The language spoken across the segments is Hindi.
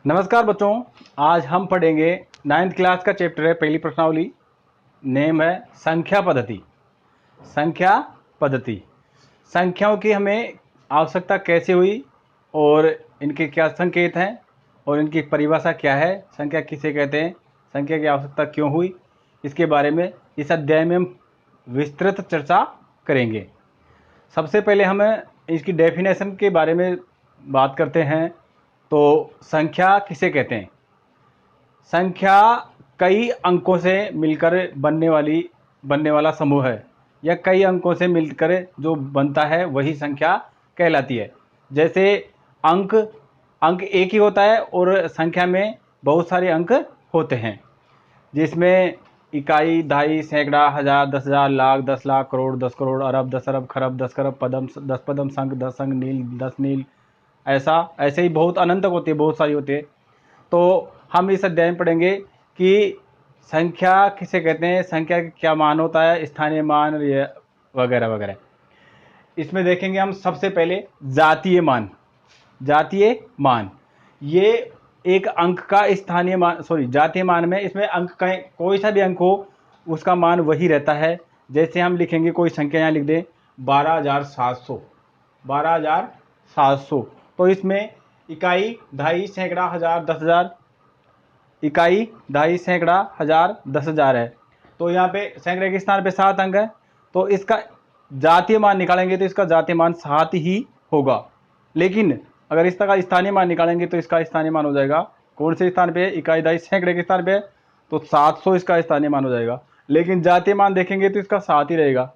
नमस्कार बच्चों, आज हम पढ़ेंगे 9th क्लास का चैप्टर है। पहली प्रश्नावली नेम है संख्या पद्धति। संख्या पद्धति, संख्याओं की हमें आवश्यकता कैसे हुई और इनके क्या संकेत हैं और इनकी परिभाषा क्या है, संख्या किसे कहते हैं, संख्या की आवश्यकता क्यों हुई, इसके बारे में इस अध्याय में हम विस्तृत चर्चा करेंगे। सबसे पहले हम इसकी डेफिनेशन के बारे में बात करते हैं। तो संख्या किसे कहते हैं? संख्या कई अंकों से मिलकर बनने वाला समूह है, या कई अंकों से मिलकर जो बनता है वही संख्या कहलाती है। जैसे अंक अंक एक ही होता है और संख्या में बहुत सारे अंक होते हैं, जिसमें इकाई, दहाई, सैकड़ा, हजार, 10,000, लाख, 10 लाख, करोड़, 10 करोड़, अरब, 10 अरब, खरब, 10 खरब, पदम, 10 पदम, संख, 10 संख, नील, 10 नील, ऐसे ही बहुत अनंत तक होती है, बहुत सारी होती है। तो हम इस अध्याय में पढ़ेंगे कि संख्या किसे कहते हैं, संख्या का क्या मान होता है, स्थानीय मान वगैरह वगैरह। इसमें देखेंगे हम सबसे पहले जातीय मान। जातीय मान ये एक अंक का स्थानीय मान, जातीय मान में इसमें अंक का कोई सा भी अंक हो उसका मान वही रहता है। जैसे हम लिखेंगे कोई संख्या, यहाँ लिख दें 12,700, 12,700, तो इसमें इकाई, दहाई, सैकड़ा, हजार, 10,000, इकाई, दहाई, सैकड़ा, हजार, 10,000 है। तो यहाँ पे सैकड़े के स्थान पे 7 अंक है, तो इसका जातीय मान निकालेंगे तो इसका जातीय मान 7 ही होगा। लेकिन अगर इसका का स्थानीय मान निकालेंगे तो इसका स्थानीय मान हो जाएगा, कौन से स्थान पे? इकाई, दहाई, सैकड़े के स्थान पे, तो 700 इसका स्थानीय मान हो जाएगा। लेकिन जातीय मान देखेंगे तो इसका 7 ही रहेगा।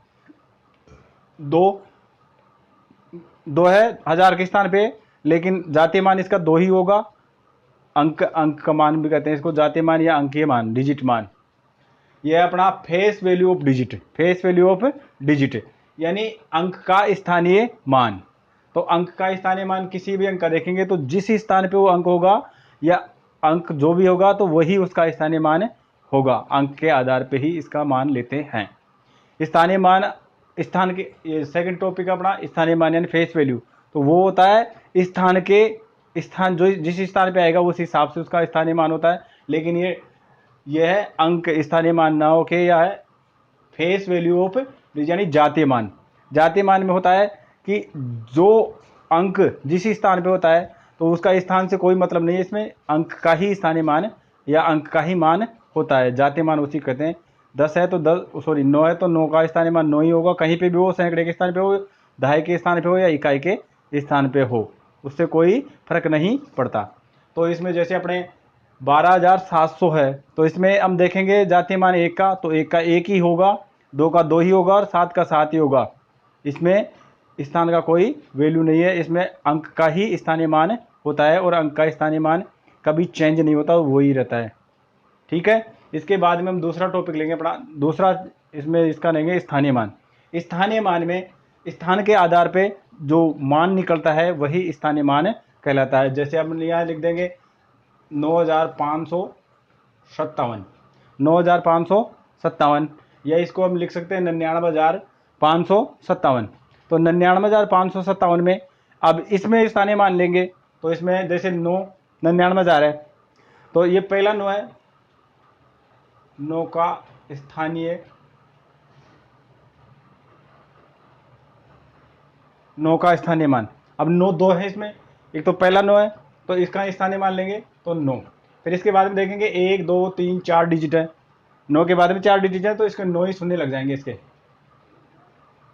दो है हजार के स्थान पे, लेकिन जातीय मान इसका 2 ही होगा। अंक का मान भी कहते हैं इसको, जातीय मान या अंकीय मान, डिजिट मान। यह है अपना face value of digit, face value of digit यानी अंक का स्थानीय मान। तो अंक का स्थानीय मान, किसी भी अंक का देखेंगे तो जिस स्थान पे वो अंक होगा या अंक जो भी होगा तो वही उसका स्थानीय मान होगा। अंक के आधार पे ही इसका मान लेते हैं। स्थानीय मान, स्थान के, ये सेकंड टॉपिक अपना स्थानीय मान यानी फेस वैल्यू। तो वो होता है स्थान जो जिस स्थान पे आएगा उस हिसाब से उसका स्थानीय मान होता है। लेकिन ये है अंक स्थानीय मान ना हो के, या है फेस वैल्यू ऑफ यानी जातीय मान। जातीय मान में होता है कि जो अंक जिस स्थान पे होता है तो उसका स्थान से कोई मतलब नहीं है, इसमें अंक का ही स्थानीय मान या अंक का ही मान होता है। जातीय मान उसी कहते हैं। 10 है तो 9 है तो 9 का स्थानीय मान 9 ही होगा, कहीं पे भी हो, सैकड़े के स्थान पे हो, दहाई के स्थान पे हो या इकाई के स्थान पे हो, उससे कोई फर्क नहीं पड़ता। तो इसमें जैसे अपने 12,700 है तो इसमें हम देखेंगे जातीय मान 1 का, तो 1 का 1 ही होगा, 2 का 2 ही होगा और 7 का 7 ही होगा। इसमें स्थान का कोई वैल्यू नहीं है, इसमें अंक का ही स्थानीय मान होता है और अंक का स्थानीय मान कभी चेंज नहीं होता, वही रहता है। ठीक है। इसके बाद में हम दूसरा टॉपिक लेंगे अपना, दूसरा इसमें इसका लेंगे स्थानीय मान। स्थानीय मान में स्थान के आधार पे जो मान निकलता है वही स्थानीय मान कहलाता है। जैसे हम यहाँ लिख देंगे 9,557, 9,557, या इसको हम लिख सकते हैं 99,557। तो 99,557 में अब इसमें स्थानीय मान लेंगे तो इसमें जैसे 99,000 है तो ये पहला 9 है, 9 का स्थानीय, 9 का स्थानीय मान। अब 9 2 है इसमें, एक तो पहला 9 है तो इसका स्थानीय मान लेंगे तो 9। फिर इसके बाद में देखेंगे 1 2 3 4 डिजिट है, 9 के बाद में 4 डिजिट है तो इसके 9 ही शून्य लग जाएंगे, इसके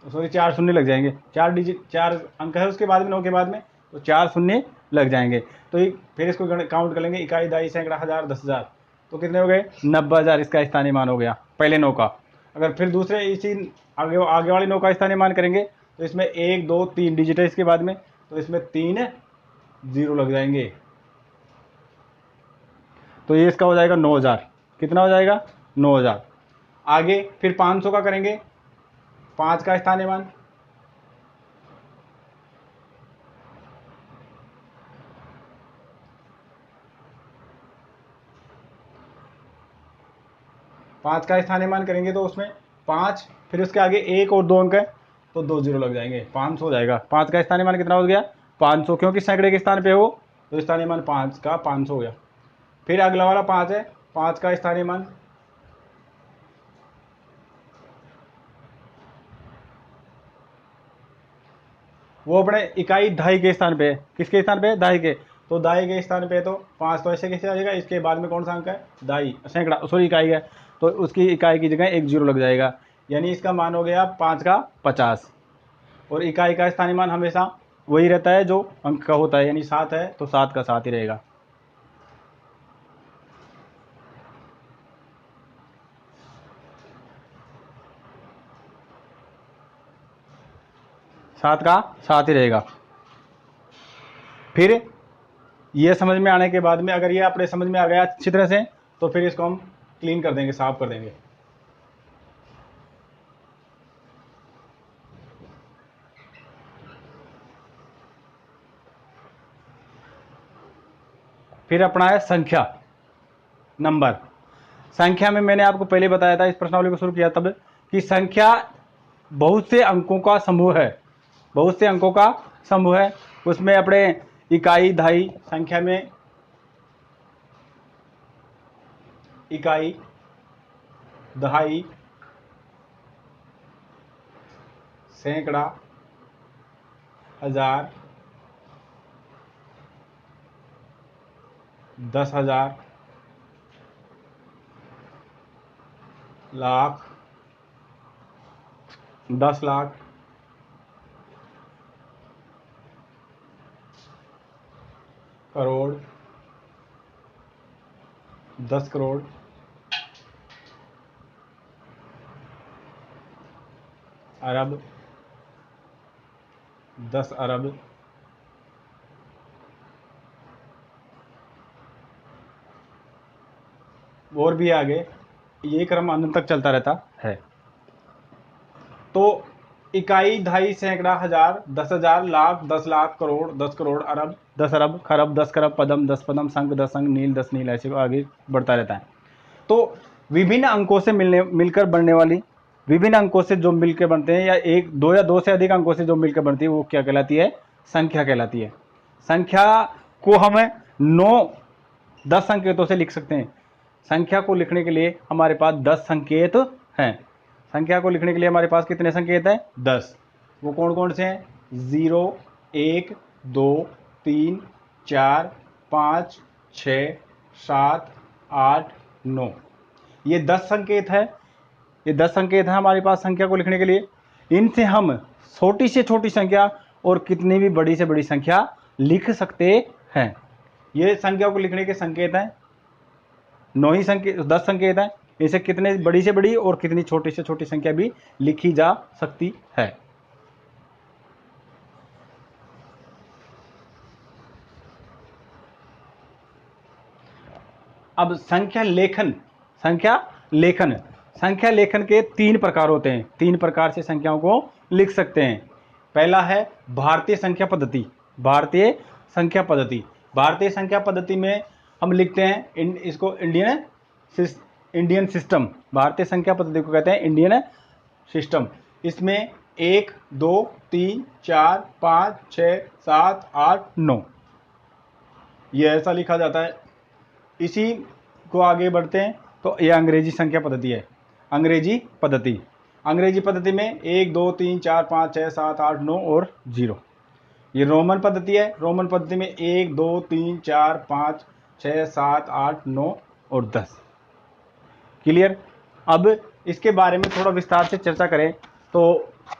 4 शून्य लग जाएंगे। 4 डिजिट, 4 अंक है उसके बाद में 9 के बाद में, तो 4 शून्य लग जाएंगे। तो फिर इसको काउंट कर लेंगे, इकाई, दहाई, सैकड़ा, हजार, 10,000, तो कितने हो गए? 90,000 इसका स्थानीय मान हो गया पहले 9 का। अगर फिर दूसरे इसी आगे वाले 9 का स्थानीय मान करेंगे तो इसमें 1 2 3 डिजिट है इसके बाद में, तो इसमें 3 जीरो लग जाएंगे, तो ये इसका हो जाएगा 9,000। कितना हो जाएगा? 9,000। आगे फिर 500 का करेंगे, 5 का स्थानीय मान, पाँच का स्थानीय मान करेंगे तो उसमें 5, फिर उसके आगे 1 और 2 अंक है तो 2 जीरो लग जाएंगे, 500 हो जाएगा। 5 का स्थानीय मान कितना हो गया? 500, क्योंकि सैकड़े के स्थान पे हो तो स्थानीय मान 5 का 500 हो गया। फिर अगला वाला 5 है, 5 का स्थानीय मान वो अपने इकाई दहाई के स्थान पे है। किसके स्थान पे है? दहाई के। तो दहाई के स्थान पे तो 5 तो ऐसे कैसे आ जाएगा, इसके बाद में कौन सा अंक है? दहाई, सैकड़ा, सॉरी इकाई है, तो उसकी इकाई की जगह 1 जीरो लग जाएगा, यानी इसका मान हो गया 5 का 50। और इकाई का स्थानीय मान हमेशा वही रहता है जो अंक का होता है, यानी 7 है तो 7 का 7 ही रहेगा। सात का 7 ही रहेगा। फिर ये समझ में आने के बाद में अगर ये अपने समझ में आ गया अच्छी तरह से, तो फिर इसको हम क्लीन कर देंगे, साफ कर देंगे। फिर अपना है संख्या, नंबर। संख्या में मैंने आपको पहले बताया था, इस प्रश्नावली को शुरू किया तब, कि संख्या बहुत से अंकों का समूह है, बहुत से अंकों का समूह है। उसमें अपने इकाई, दहाई, संख्या में इकाई, दहाई, सैकड़ा, हजार, 10,000, लाख, 10 लाख, करोड़, 10 करोड़, अरब, 10 अरब, और भी आगे ये क्रम अनंत तक चलता रहता है। तो इकाई, दहाई, सैकड़ा, हजार, 10,000, लाख, 10 लाख, करोड़, 10 करोड़, अरब, 10 अरब, खरब, 10 खरब, पदम, 10 पदम, संख, 10 अंक, नील, 10 नील, ऐसे आगे बढ़ता रहता है। तो विभिन्न अंकों से मिलकर बनने वाली, विभिन्न अंकों से जो मिलकर बनते हैं, या एक, दो या दो से अधिक अंकों से जो मिलकर बनती है, वो क्या कहलाती है? संख्या कहलाती है। संख्या को हम 9-10 संकेतों से लिख सकते हैं। संख्या को लिखने के लिए हमारे पास 10 संकेत हैं। संख्या को लिखने के लिए हमारे पास कितने संकेत हैं? 10। वो कौन कौन से हैं? 0, 1, 2, 3, 4, 5, 6, 7, 8, 9। ये 10 संकेत है, ये 10 संकेत है हमारे पास संख्या को लिखने के लिए। इनसे हम छोटी से छोटी संख्या और कितनी भी बड़ी से बड़ी संख्या लिख सकते हैं। ये संख्या को लिखने के संकेत हैं, 9 ही संकेत, 10 संकेत हैं। इसे कितने बड़ी से बड़ी और कितनी छोटी से छोटी संख्या भी लिखी जा सकती है। अब संख्या लेखन, संख्या लेखन, संख्या लेखन के 3 प्रकार होते हैं। 3 प्रकार से संख्याओं को लिख सकते हैं। पहला है भारतीय संख्या पद्धति। भारतीय संख्या पद्धति, भारतीय संख्या पद्धति में हम लिखते हैं इसको इंडियन सिस्टम। भारतीय संख्या पद्धति को कहते हैं इंडियन सिस्टम। इसमें 1, 2, 3, 4, 5, 6, 7, 8, 9 ये ऐसा लिखा जाता है। इसी को आगे बढ़ते हैं तो ये अंग्रेजी संख्या पद्धति है। अंग्रेजी पद्धति, अंग्रेजी पद्धति में 1, 2, 3, 4, 5, 6, 7, 8, 9 और 0। ये रोमन पद्धति है। रोमन पद्धति में 1, 2, 3, 4, 5, 6, 7, 8, 9 और 10। क्लियर? अब इसके बारे में थोड़ा विस्तार से चर्चा करें तो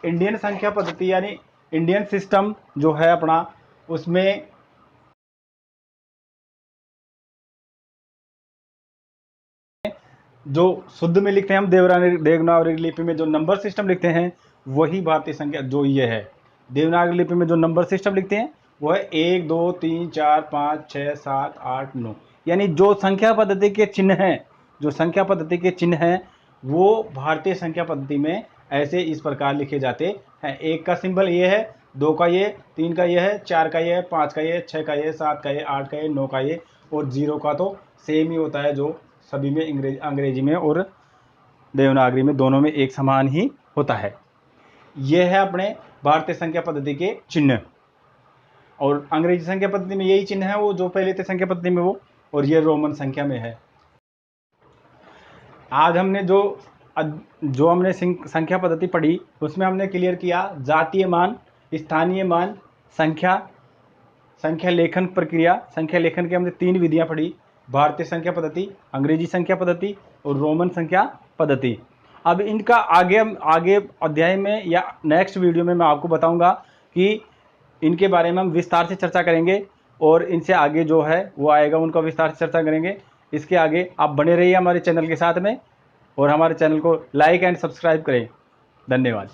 इंडियन संख्या पद्धति यानी इंडियन सिस्टम जो है अपना, उसमें जो शुद्ध में लिखते हैं हम देवनागरी लिपि में जो नंबर सिस्टम लिखते हैं, वही भारतीय संख्या जो ये है। देवनागरी लिपि में जो नंबर सिस्टम लिखते हैं वो है 1, 2, 3, 4, 5, 6, 7, 8, 9। यानी जो संख्या पद्धति के चिन्ह हैं, जो संख्या पद्धति के चिन्ह हैं, वो भारतीय संख्या पद्धति में ऐसे इस प्रकार लिखे जाते हैं। 1 का सिंबल ये है, 2 का ये, 3 का ये है, 4 का ये है, 5 का ये, 6 का ये, 7 का ये, 8 का ये, 9 का ये, और 0 का तो सेम ही होता है, जो सभी में अंग्रेजी में और देवनागरी में दोनों में एक समान ही होता है। यह है अपने भारतीय संख्या पद्धति के चिन्ह। और अंग्रेजी संख्या पद्धति में यही चिन्ह है वो जो पहले थे संख्या पद्धति में वो, और ये रोमन संख्या में है। आज हमने जो हमने संख्या पद्धति पढ़ी उसमें हमने क्लियर किया जातीय मान, स्थानीय मान, संख्या लेखन प्रक्रिया। संख्या लेखन की हमने 3 विधियां पढ़ी, भारतीय संख्या पद्धति, अंग्रेजी संख्या पद्धति और रोमन संख्या पद्धति। अब इनका आगे अध्याय में या नेक्स्ट वीडियो में मैं आपको बताऊंगा कि इनके बारे में हम विस्तार से चर्चा करेंगे, और इनसे आगे जो है वो आएगा उनका विस्तार से चर्चा करेंगे। इसके आगे आप बने रहिए हमारे चैनल के साथ में, और हमारे चैनल को लाइक एंड सब्सक्राइब करें। धन्यवाद।